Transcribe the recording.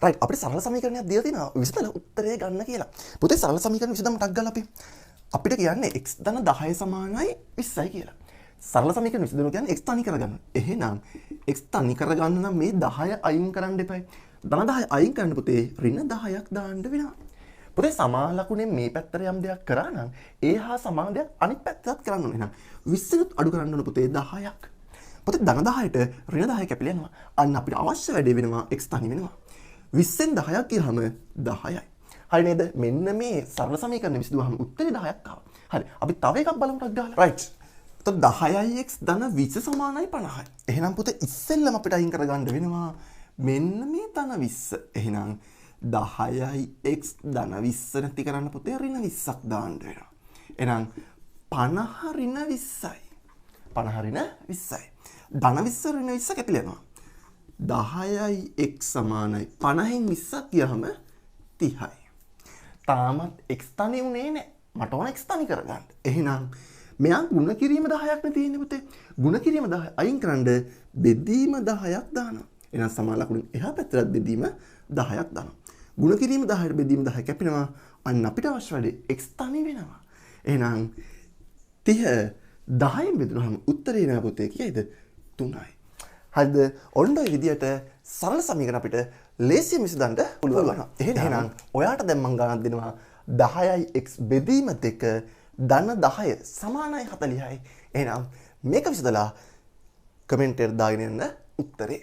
Right අපිට සරල සමීකරණයක් දීලා තියෙනවා විසඳලා උත්තරය ගන්න කියලා. පුතේ සරල සමීකරණ විසඳන්න ටක් ගාලා අපි අපිට කියන්නේ x ධන 10 සමානයි 20යි කියලා. සරල සමීකරණ විසඳනවා කියන්නේ x තනි කරගන්න. එහෙනම් x තනි කරගන්න නම් මේ 10 අයින් කරන්න එපයි. ධන 10 අයින් කරන්න පුතේ ඍණ 10ක් දාන්න වෙනවා. පුතේ සමාන ලකුණෙන් මේ පැත්තට යම් දෙයක් කරා නම් ඒ හා සමාන දෙයක් අනිත් පැත්තටත් කරන්න ඕනේ. එහෙනම් 20කට අඩු කරන්න ඕන පුතේ 10ක්. පුතේ ධන 10ට ඍණ 10 කැපිලා යනවා. අන්න අපිට අවශ්‍ය වැඩේ වෙනවා x තනි වෙනවා. 20ෙන් 10ක් ගියහම 10යි. හරි නේද? මෙන්න මේ සරල සමීකරණ විසඳුවාම උත්තරේ 10ක් ආවා. හරි. අපි තව එකක් බලමු ටක් ගාලා. රයිට්. එතකොට 10යි x ධන 20 සමානයි 50යි. එහෙනම් පුතේ ඉස්සෙල්ලම අපිට අයින් කරගන්න වෙනවා මෙන්න මේ ධන 20. එහෙනම් 10යි x ධන 20 නැති කරන්න පුතේ ඍණ 20ක් දාන්න වෙනවා. එහෙනම් 50 ඍණ 20යි. 50 ඍණ 20යි. ධන 20 ඍණ 20 කැපිලා යනවා. 10යි x සමානයි 50න් 20ක් ගියහම 30යි. තාමත් x තනි උනේ නැහැ. මට ඕන x තනි කරගන්න. එහෙනම් මෙයා ගුණ කිරීම 10ක් නේ තියෙන්නේ පුතේ. ගුණ කිරීම 10 අයින් කරන්න බෙදීම 10ක් දානවා. එහෙනම් සමාන ලකුණෙන් එහා පැත්තට බෙදීම 10ක් දානවා. ගුණ කිරීම 10ට බෙදීම 10 කැපෙනවා. අන්න අපිට අවශ්‍ය වැඩේ x තනි වෙනවා. එහෙනම් 30 10න් බෙදුනහම උත්තරේ නෑ පුතේ කීයද? 3යි. හරිද? ඔන්න ඔය විදියට සරල සමීකරණ අපිට ලේසියෙන් විසඳන්න පුළුවන් වෙනවා. එහෙනම් ඔයාට දැන් මම ගණන් දෙනවා 10යි x බෙදීම 2 ධන 10 සමානයි 40යි. එහෙනම් මේක විසඳලා කමෙන්ට් එකකට දාගෙන යන්න උත්තරේ